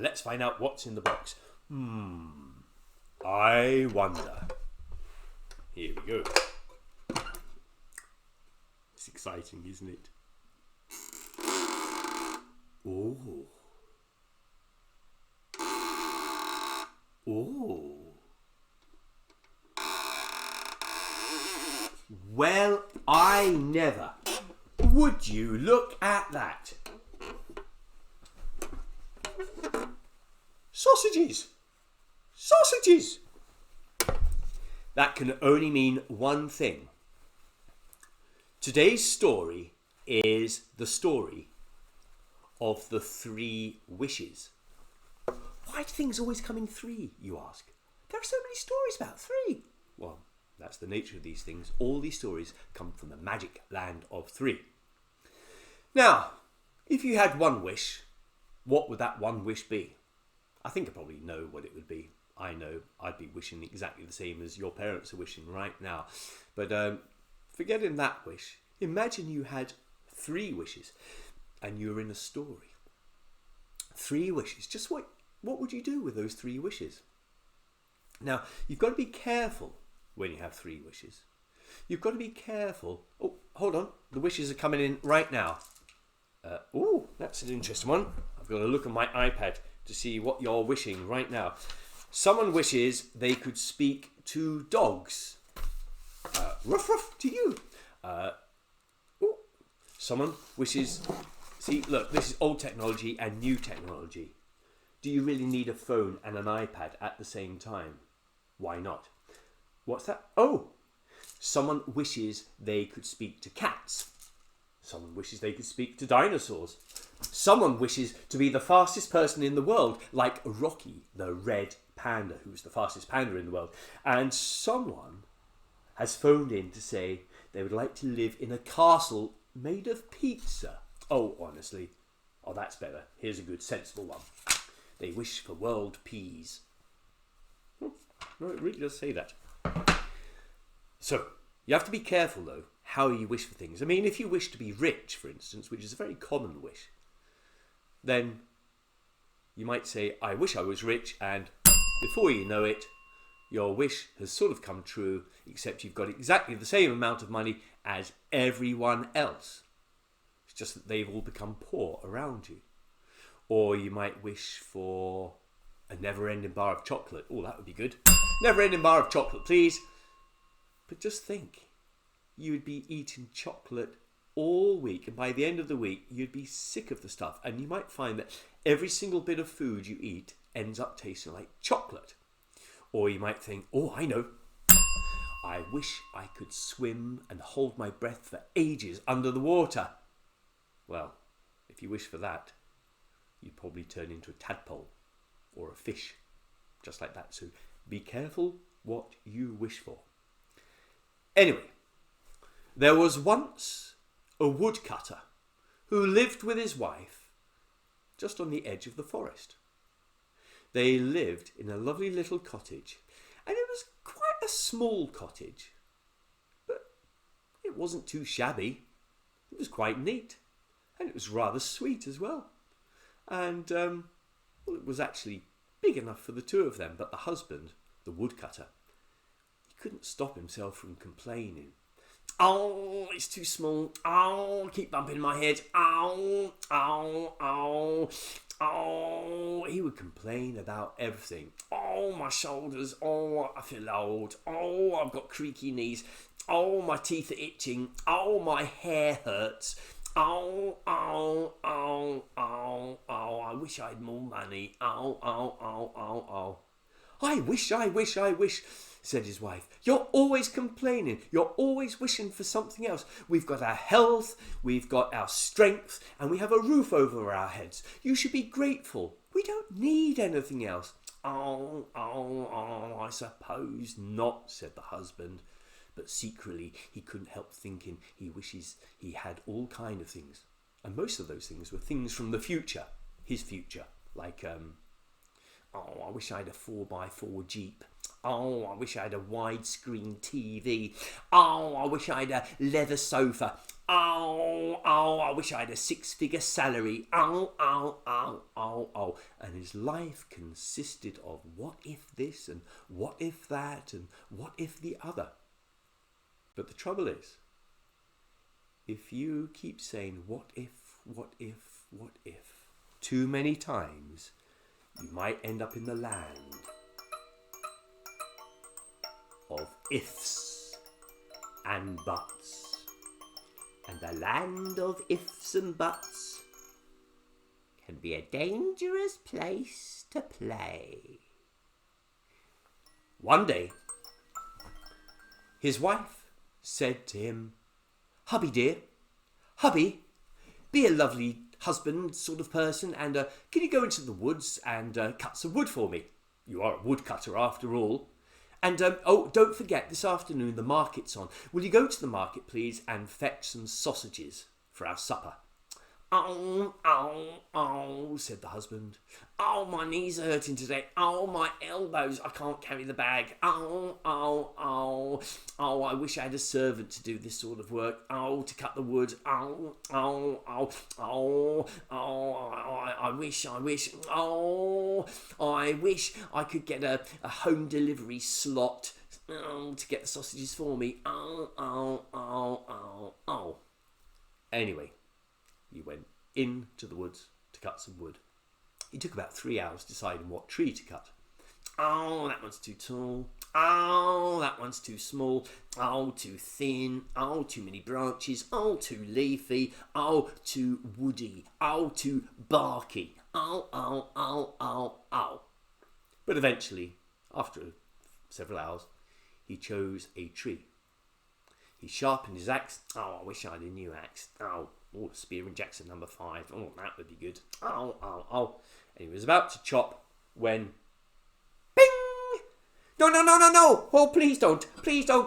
let's find out what's in the box. I wonder. Here we go. It's exciting, isn't it? Oh. Oh. Well, I never. Would you look at that? Sausages! Sausages! That can only mean one thing. Today's story is the story of the 3 wishes. Why do things always come in 3, you ask? There are so many stories about 3. Well, that's the nature of these things. All these stories come from the magic land of 3. Now, if you had one wish, what would that one wish be? I think I probably know what it would be. I know I'd be wishing exactly the same as your parents are wishing right now. But forgetting that wish, imagine you had 3 wishes and you're in a story. 3 wishes. Just what would you do with those 3 wishes? Now, you've got to be careful when you have 3 wishes. You've got to be careful. Oh, hold on. The wishes are coming in right now. Oh, that's an interesting one. I've got to look at my iPad to see what you're wishing right now. Someone wishes they could speak to dogs. Ruff, ruff to you. Someone wishes... See, look, this is old technology and new technology. Do you really need a phone and an iPad at the same time? Why not? What's that? Oh, someone wishes they could speak to cats. Someone wishes they could speak to dinosaurs. Someone wishes to be the fastest person in the world, like Rocky, the red panda, who's the fastest panda in the world. And someone has phoned in to say they would like to live in a castle made of pizza. Oh, honestly. Oh, that's better. Here's a good, sensible one. They wish for world peace. No, it really does say that. So, you have to be careful, though, how you wish for things. I mean, if you wish to be rich, for instance, which is a very common wish, then you might say, I wish I was rich, and before you know it, your wish has sort of come true, except you've got exactly the same amount of money as everyone else. It's just that they've all become poor around you. Or you might wish for a never-ending bar of chocolate. Oh, that would be good. Never-ending bar of chocolate, please. But just think, you would be eating chocolate all week, and by the end of the week, you'd be sick of the stuff. And you might find that every single bit of food you eat ends up tasting like chocolate. Or you might think, oh, I know. I wish I could swim and hold my breath for ages under the water. Well, if you wish for that, you'd probably turn into a tadpole or a fish, just like that. So be careful what you wish for. Anyway, there was once a woodcutter who lived with his wife just on the edge of the forest. They lived in a lovely little cottage, and it was quite a small cottage, but it wasn't too shabby. It was quite neat, and it was rather sweet as well. And, well, it was actually big enough for the 2 of them, but the husband, the woodcutter, he couldn't stop himself from complaining. Oh, it's too small. Oh, I keep bumping my head. Oh, oh, oh, oh. He would complain about everything. Oh, my shoulders. Oh, I feel old. Oh, I've got creaky knees. Oh, my teeth are itching. Oh, my hair hurts. Oh, oh, oh, oh, oh, I wish I had more money. Oh, oh, oh, oh, oh. I wish, said his wife. You're always complaining. You're always wishing for something else. We've got our health, we've got our strength, and we have a roof over our heads. You should be grateful. We don't need anything else. Oh, oh, oh, I suppose not, said the husband. But secretly, he couldn't help thinking he wishes he had all kind of things. And most of those things were things from the future, his future. Like, oh, I wish I had a 4x4 Jeep. Oh, I wish I had a widescreen TV. Oh, I wish I had a leather sofa. Oh, I I wish I had a 6-figure salary. Ow, ow, ow, ow, ow. And his life consisted of what if this and what if that and what if the other. But the trouble is, if you keep saying what if, what if, what if too many times, you might end up in the land of ifs and buts. And the land of ifs and buts can be a dangerous place to play. One day, his wife said to him, "Hubby dear, hubby, be a lovely husband sort of person, and can you go into the woods and cut some wood for me? You are a woodcutter after all. And don't forget, this afternoon the market's on. Will you go to the market, please, and fetch some sausages for our supper?" "Oh, oh, oh," said the husband. "Oh, my knees are hurting today. Oh, my elbows, I can't carry the bag. Oh, oh, oh. Oh, I wish I had a servant to do this sort of work. Oh, to cut the wood. Oh, oh, oh, oh, oh, I wish. Oh, I wish I could get a home delivery slot to get the sausages for me. Oh, oh, oh, oh, oh." Anyway, he went into the woods to cut some wood. He took about 3 hours deciding what tree to cut. Oh, that one's too tall. Oh, that one's too small. Oh, too thin. Oh, too many branches. Oh, too leafy. Oh, too woody. Oh, too barky. Oh, oh, oh, oh, oh. But eventually, after several hours, he chose a tree. He sharpened his axe. Oh, I wish I had a new axe. Oh, Spear and Jackson number 5. Oh, that would be good. Oh, oh, oh. And he was about to chop when... Bing! "No, no, no, no, no! Oh, please don't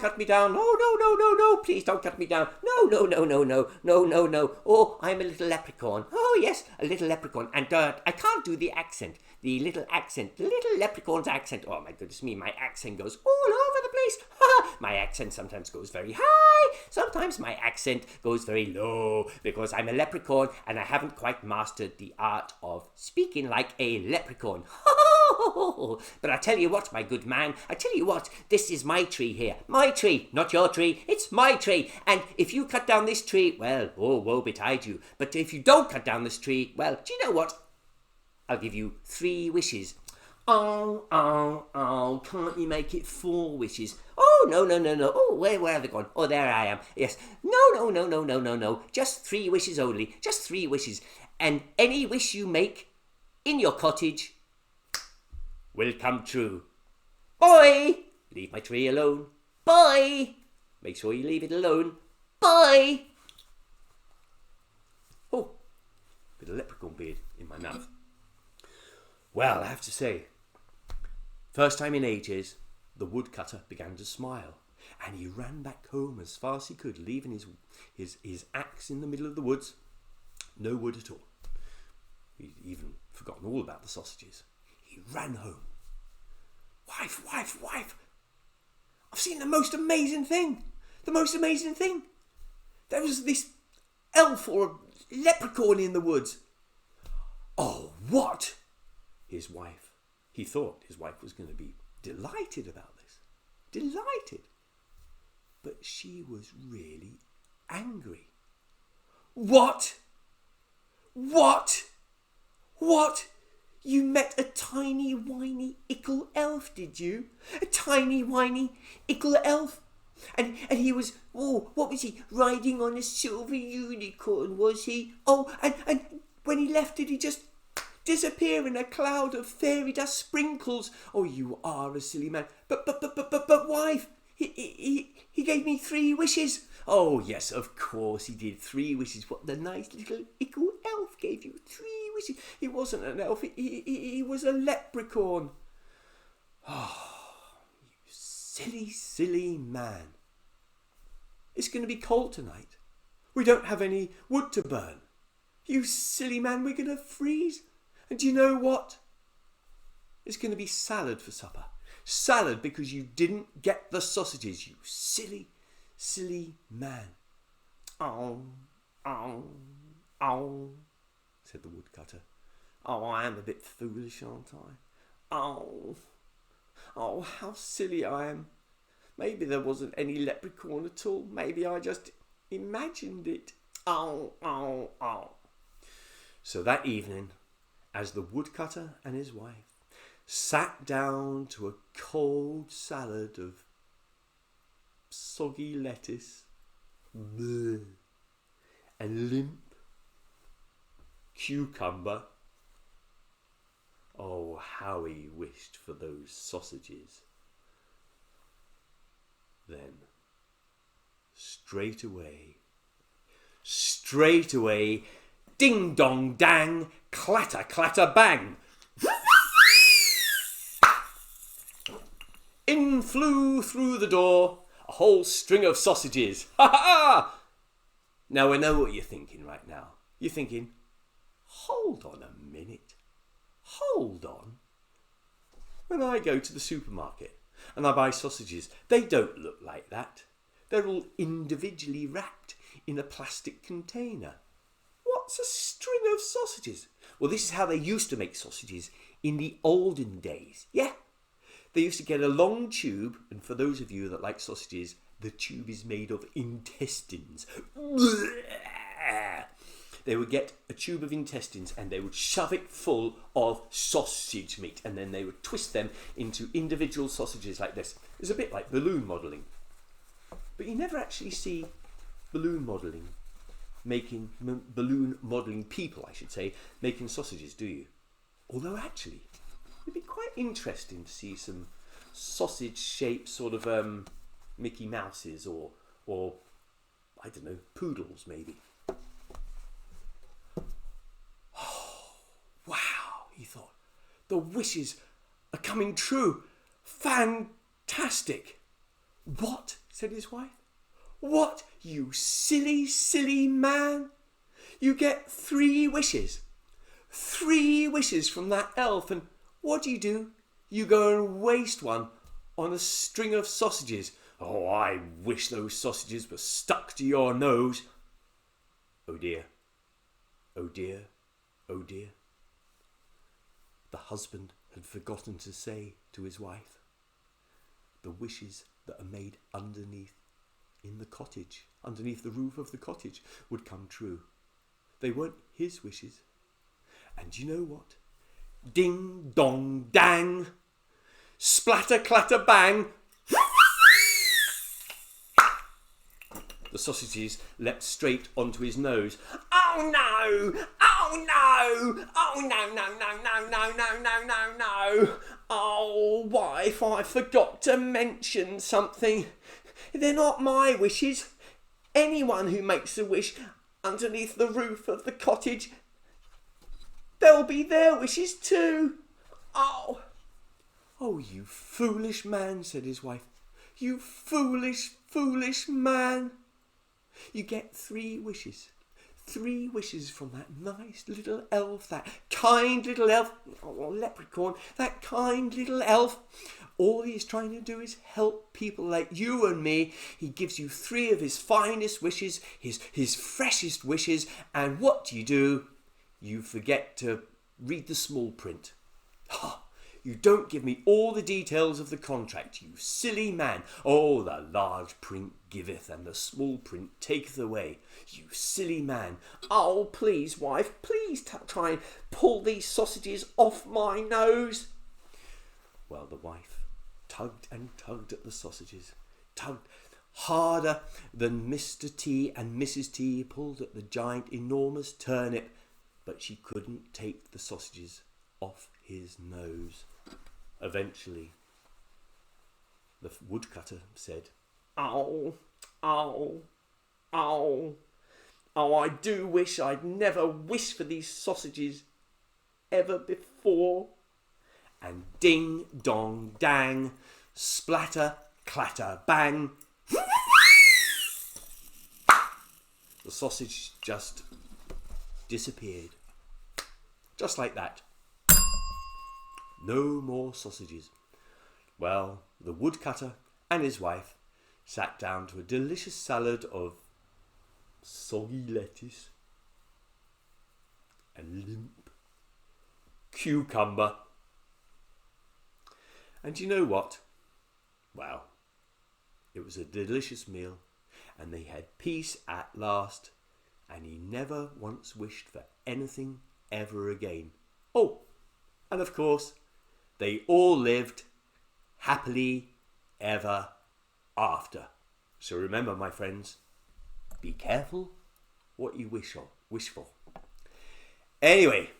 cut me down. No, no, no, no, no. Please don't cut me down. No, no, no, no, no, no, no, no. Oh, I'm a little leprechaun. Oh, yes, a little leprechaun. And I can't do the accent. The little leprechaun's accent. Oh, my goodness me, my accent goes all over the place. My accent sometimes goes very high. Sometimes my accent goes very low because I'm a leprechaun and I haven't quite mastered the art of speaking like a leprechaun. But I tell you what, my good man, I tell you what, this is my tree here. My tree, not your tree. It's my tree. And if you cut down this tree, well, oh, woe betide you. But if you don't cut down this tree, well, do you know what? I'll give you 3 wishes. Oh, oh, oh, can't you make it 4 wishes? Oh, no, no, no, no. Oh, where have they gone? Oh, there I am. Yes. No, no, no, no, no, no, no. Just 3 wishes only. Just 3 wishes. And any wish you make in your cottage will come true. Boy, leave my tree alone. Boy, make sure you leave it alone. Boy. Oh, bit of leprechaun beard in my mouth. Well, I have to say, first time in ages, the woodcutter began to smile, and he ran back home as fast as he could, leaving his axe in the middle of the woods. No wood at all. He'd even forgotten all about the sausages. He ran home. Wife, wife, wife, I've seen the most amazing thing. The most amazing thing. There was this elf or leprechaun in the woods. Oh, what? He thought his wife was going to be delighted about this. Delighted. But she was really angry. What? What? What? You met a tiny, whiny, ickle elf, did you? A tiny, whiny, ickle elf? And he was, oh, what was he? Riding on a silver unicorn, was he? Oh, and when he left, did he just disappear in a cloud of fairy dust sprinkles? Oh, you are a silly man. But wife, he gave me 3 wishes. Oh, yes, of course he did. 3 wishes. What the nice little ickle elf gave you 3 wishes. He wasn't an elf. He was a leprechaun. Oh, you silly, silly man. It's going to be cold tonight. We don't have any wood to burn. You silly man, we're going to freeze. And do you know what? It's going to be salad for supper. Salad because you didn't get the sausages, you silly, silly man. Oh, oh, "Oh," said the woodcutter. "Oh, I am a bit foolish, aren't I? Oh, how silly I am. Maybe there wasn't any leprechaun at all. Maybe I just imagined it. Oh. So that evening, as the woodcutter and his wife sat down to a cold salad of soggy lettuce and limp cucumber, oh, how he wished for those sausages. Then, straight away, ding dong dang, clatter clatter bang, in flew through the door a whole string of sausages. Ha ha! Now I know what you're thinking right now. You're thinking, hold on a minute. Hold on. When I go to the supermarket and I buy sausages, they don't look like that. They're all individually wrapped in a plastic container. What's a string of sausages? Well, this is how they used to make sausages in the olden days. Yeah. They used to get a long tube, and for those of you that like sausages, the tube is made of intestines. They would get a tube of intestines and they would shove it full of sausage meat, and then they would twist them into individual sausages like this. It's a bit like balloon modelling. But you never actually see balloon modelling people, I should say, making sausages, do you? Although actually, it'd be quite interesting to see some sausage-shaped sort of Mickey Mouses or I don't know, poodles maybe. Oh, wow, he thought. The wishes are coming true. Fantastic. What? Said his wife. What, you silly, silly man? You get 3 wishes. 3 wishes from that elf, and what do? You go and waste one on a string of sausages. Oh, I wish those sausages were stuck to your nose. Oh dear. Oh dear. Oh dear. The husband had forgotten to say to his wife, the wishes that are made underneath in the cottage, underneath the roof of the cottage, would come true. They weren't his wishes. And you know what? Ding dong dang, splatter clatter bang. The sausages leapt straight onto his nose. Oh no! Oh no! Oh no! Oh, wife, I forgot to mention something. They're not my wishes. Anyone who makes a wish underneath the roof of the cottage, they'll be their wishes too. Oh, you foolish man, said his wife. You foolish, foolish man. You get 3 wishes. 3 wishes from that nice little elf, that kind little elf, leprechaun, that kind little elf. All he's trying to do is help people like you and me. He gives you 3 of his finest wishes, his freshest wishes, and what do? You forget to read the small print. You don't give me all the details of the contract, you silly man. Oh, the large print giveth, and the small print taketh away. You silly man. Oh, please, wife, please try and pull these sausages off my nose. Well, the wife tugged and tugged at the sausages, tugged harder than Mr. T and Mrs. T pulled at the giant enormous turnip, but she couldn't take the sausages off his nose. Eventually, the woodcutter said, Oh, I do wish I'd never wished for these sausages ever before. And ding, dong, dang, splatter, clatter, bang. The sausage just disappeared. Just like that. No more sausages. Well, the woodcutter and his wife sat down to a delicious salad of soggy lettuce and limp. Cucumber. And you know what? Well, it was a delicious meal, and they had peace at last, and he never once wished for anything ever again. Oh, and of course, they all lived happily ever after. So remember, my friends, be careful what you wish for. Anyway,